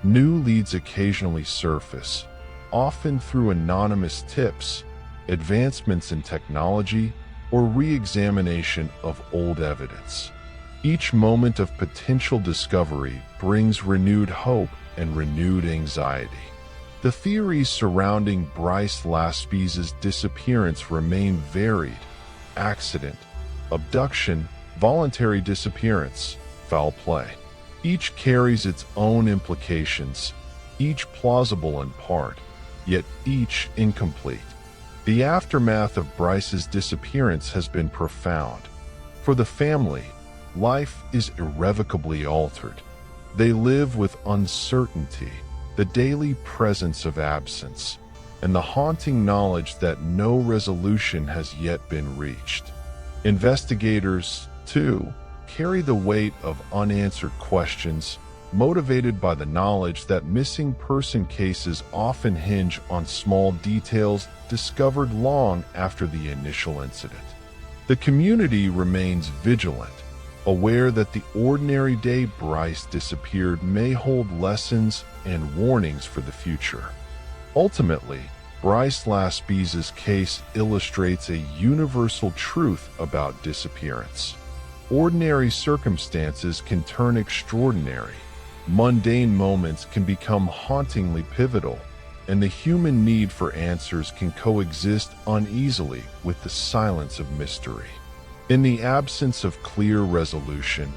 New leads occasionally surface, often through anonymous tips, advancements in technology, or re-examination of old evidence. Each moment of potential discovery brings renewed hope and renewed anxiety. The theories surrounding Bryce Laspisa's disappearance remain varied: accident, abduction, voluntary disappearance, foul play. Each carries its own implications, each plausible in part, yet each incomplete. The aftermath of Bryce's disappearance has been profound. For the family, life is irrevocably altered. They live with uncertainty, the daily presence of absence, and the haunting knowledge that no resolution has yet been reached. Investigators, too, carry the weight of unanswered questions, motivated by the knowledge that missing person cases often hinge on small details discovered long after the initial incident. The community remains vigilant, aware that the ordinary day Bryce disappeared may hold lessons and warnings for the future. Ultimately, Bryce Laspisa's case illustrates a universal truth about disappearance. Ordinary circumstances can turn extraordinary. Mundane moments can become hauntingly pivotal, and the human need for answers can coexist uneasily with the silence of mystery. In the absence of clear resolution,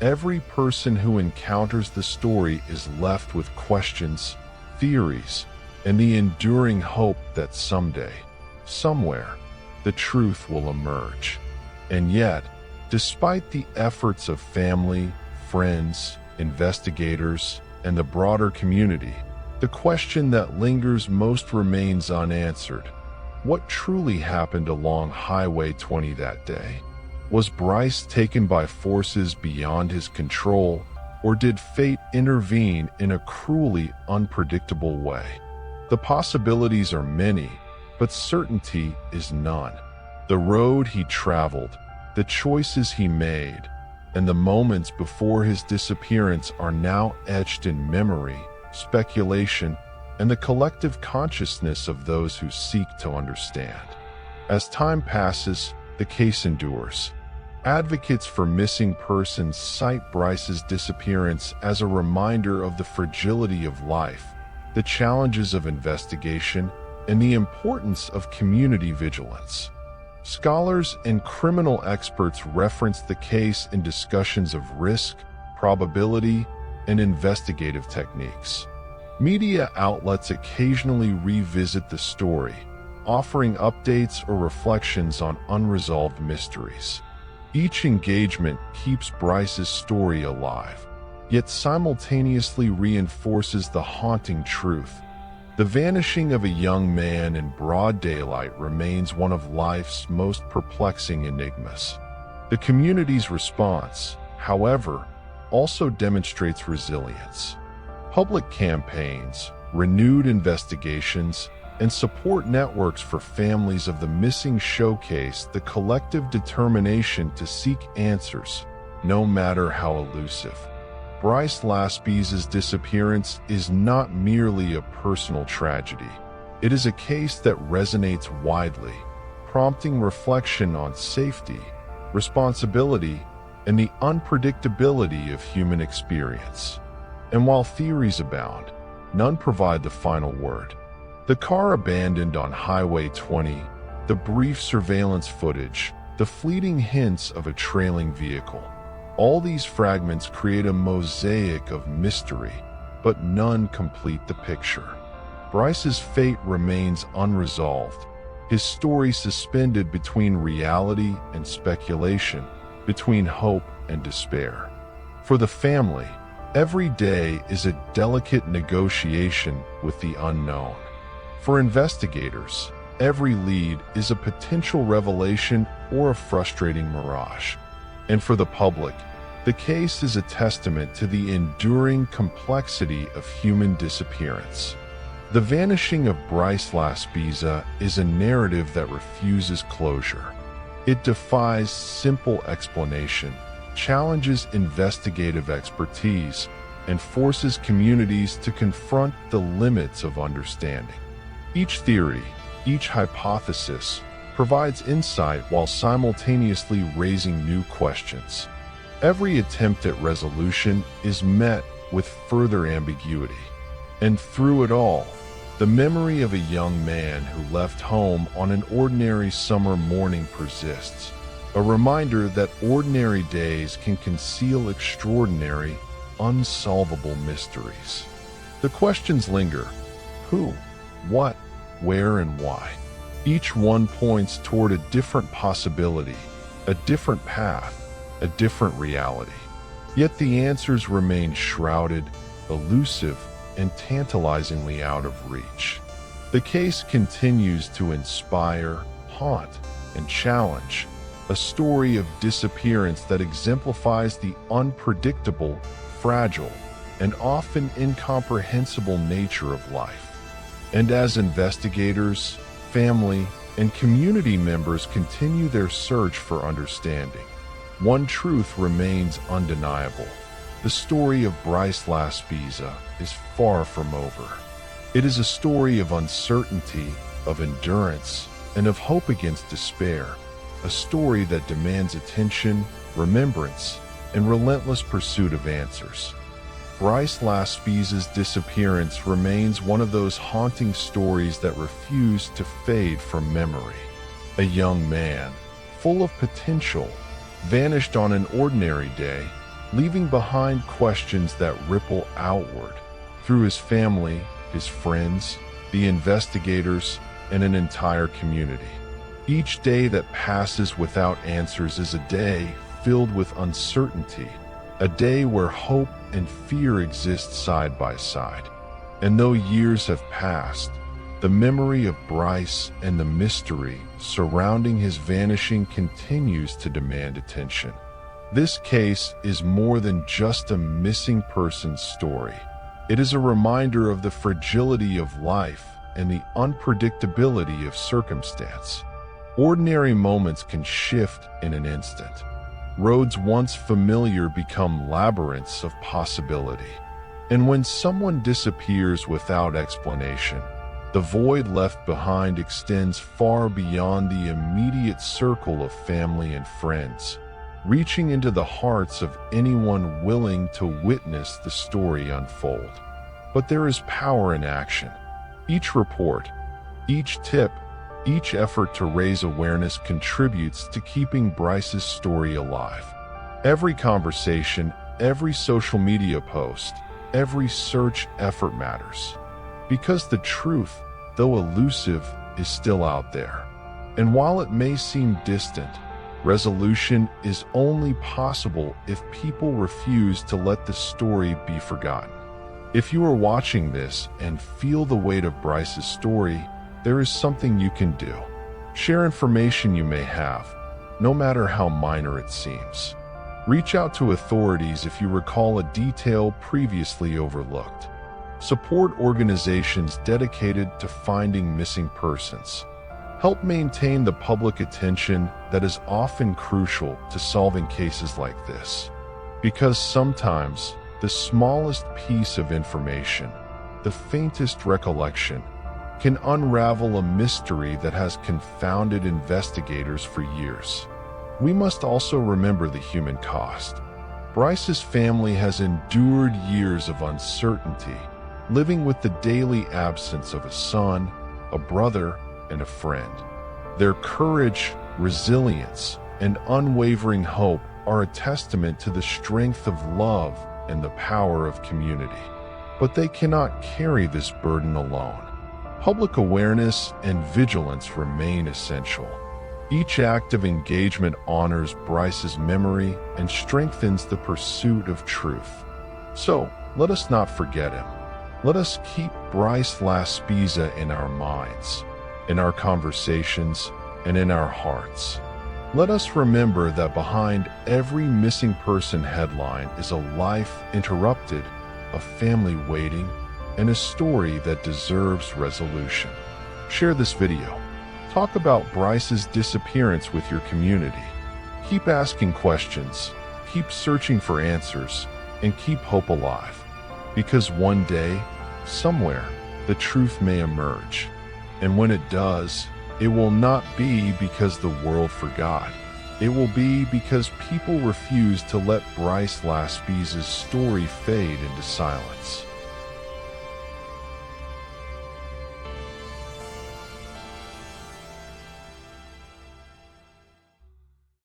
every person who encounters the story is left with questions, theories, and the enduring hope that someday, somewhere, the truth will emerge. And yet, despite the efforts of family, friends, investigators, and the broader community, the question that lingers most remains unanswered. What truly happened along Highway 20 that day? Was Bryce taken by forces beyond his control, or did fate intervene in a cruelly unpredictable way? The possibilities are many, but certainty is none. The road he traveled, the choices he made, and the moments before his disappearance are now etched in memory, speculation, and the collective consciousness of those who seek to understand. As time passes, the case endures. Advocates for missing persons cite Bryce's disappearance as a reminder of the fragility of life, the challenges of investigation, and the importance of community vigilance. Scholars and criminal experts reference the case in discussions of risk, probability, and investigative techniques. Media outlets occasionally revisit the story, offering updates or reflections on unresolved mysteries. Each engagement keeps Bryce's story alive, yet simultaneously reinforces the haunting truth. The vanishing of a young man in broad daylight remains one of life's most perplexing enigmas. The community's response, however, also demonstrates resilience. Public campaigns, renewed investigations, and support networks for families of the missing showcase the collective determination to seek answers, no matter how elusive. Bryce Laspisa's disappearance is not merely a personal tragedy. It is a case that resonates widely, prompting reflection on safety, responsibility, and the unpredictability of human experience. And while theories abound, none provide the final word. The car abandoned on Highway 20, the brief surveillance footage, the fleeting hints of a trailing vehicle. All these fragments create a mosaic of mystery, but none complete the picture. Bryce's fate remains unresolved, his story suspended between reality and speculation, between hope and despair. For the family, every day is a delicate negotiation with the unknown. For investigators, every lead is a potential revelation or a frustrating mirage. And for the public, the case is a testament to the enduring complexity of human disappearance. The Vanishing of Bryce Laspisa is a narrative that refuses closure. It defies simple explanation, challenges investigative expertise, and forces communities to confront the limits of understanding. Each theory, each hypothesis, provides insight while simultaneously raising new questions. Every attempt at resolution is met with further ambiguity. And through it all, the memory of a young man who left home on an ordinary summer morning persists, a reminder that ordinary days can conceal extraordinary, unsolvable mysteries. The questions linger: who, what, where, and why. Each one points toward a different possibility, a different path, a different reality. Yet the answers remain shrouded, elusive, and tantalizingly out of reach. The case continues to inspire, haunt, and challenge, a story of disappearance that exemplifies the unpredictable, fragile, and often incomprehensible nature of life. And as investigators, family, and community members continue their search for understanding, one truth remains undeniable. The story of Bryce Laspisa is far from over. It is a story of uncertainty, of endurance, and of hope against despair, a story that demands attention, remembrance, and relentless pursuit of answers. Bryce Laspisa's disappearance remains one of those haunting stories that refuse to fade from memory. A young man, full of potential, vanished on an ordinary day, leaving behind questions that ripple outward through his family, his friends, the investigators, and an entire community. Each day that passes without answers is a day filled with uncertainty, a day where hope and fear exist side by side. And though years have passed, the memory of Bryce and the mystery surrounding his vanishing continues to demand attention. This case is more than just a missing person story. It is a reminder of the fragility of life and the unpredictability of circumstance. Ordinary moments can shift in an instant. Roads once familiar become labyrinths of possibility. And when someone disappears without explanation, the void left behind extends far beyond the immediate circle of family and friends. reaching into the hearts of anyone willing to witness the story unfold. But there is power in action. Each report, each tip, each effort to raise awareness contributes to keeping Bryce's story alive. Every conversation, every social media post, every search effort matters. Because the truth, though elusive, is still out there. And while it may seem distant, resolution is only possible if people refuse to let the story be forgotten. If you are watching this and feel the weight of Bryce's story, there is something you can do. Share information you may have, no matter how minor it seems. Reach out to authorities if you recall a detail previously overlooked. Support organizations dedicated to finding missing persons. Help maintain the public attention that is often crucial to solving cases like this. Because sometimes, the smallest piece of information, the faintest recollection, can unravel a mystery that has confounded investigators for years. We must also remember the human cost. Bryce's family has endured years of uncertainty, living with the daily absence of a son, a brother, and a friend. Their courage, resilience, and unwavering hope are a testament to the strength of love and the power of community. But they cannot carry this burden alone. Public awareness and vigilance remain essential. Each act of engagement honors Bryce's memory and strengthens the pursuit of truth. So, let us not forget him. Let us keep Bryce Laspisa in our minds, in our conversations, and in our hearts. Let us remember that behind every missing person headline is a life interrupted, a family waiting, and a story that deserves resolution. Share this video. Talk about Bryce's disappearance with your community. Keep asking questions, keep searching for answers, and keep hope alive. Because one day, somewhere, the truth may emerge. And when it does, it will not be because the world forgot. It will be because people refuse to let Bryce Laspisa's story fade into silence.